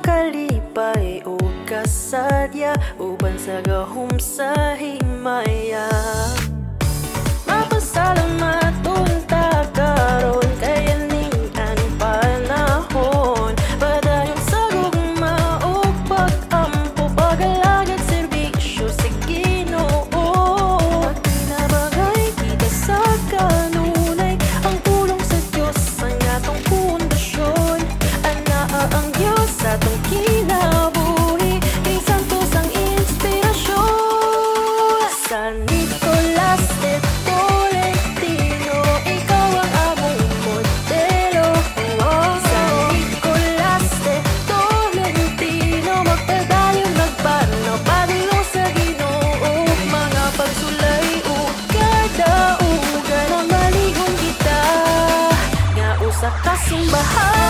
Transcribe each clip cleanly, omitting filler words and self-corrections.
kalipay o kasadya, uban sa gahom sa himaya. Mapasalamat unta karon kaya ning ang panahon, padayon sa gugma o pag-ampo, pag-alagad serbisyo sa Ginoo. Pinabagay kita sa kanunay, ang pulong sa Diyos ang atong pundasyon. Anaa ang Diyos sa atong kinabuhi, kay santos ang inspirasyon. San Nicolas de Tolentino, ikaw ang among modelo. San Nicolas de Tolentino, magpadayon magpanaw, padulong sa Ginoo. Mga pagsulay o kadaugan, ang malihong kita nga usa ka simbahan.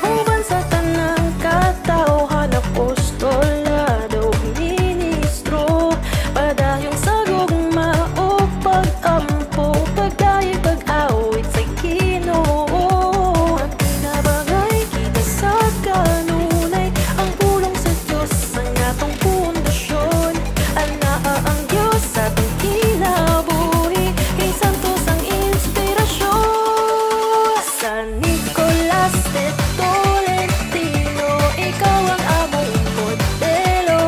Uban sa tanang katawhan, apostolado, ministro, padayon sa gugma o pag-ampo, pagdayeg pag-awit sa Ginoo. At pinabagay kita sa kanunay, ang pulong sa Diyos ang atong pundasyon. Anaa ang Diyos sa atong kinabuhi, kay santos ang inspirasyon. San Nicolas de Tolentino, ikaw ang among modelo.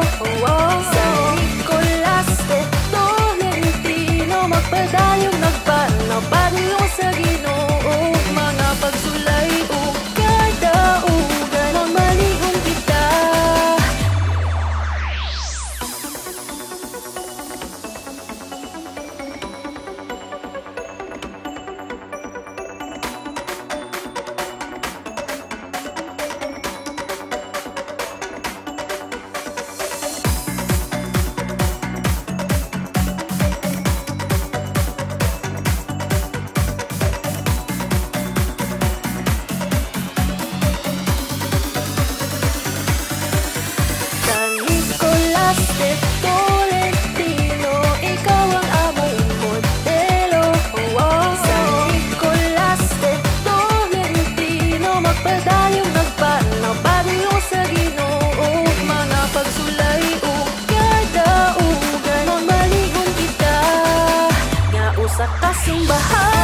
San Nicolas de Tolentino, magpadayon magpanaw, padulong sa Ginoo. Mga pagsulay o kadaugan, ang malihong kita. San Nicolas de Tolentino, ikaw ang among modelo. San Nicolas de Tolentino, magpadayon magpanaw, padulong sa Ginoo. Mga pagsulay o kadaugan, ang malihong kita nga usa ka simbahan.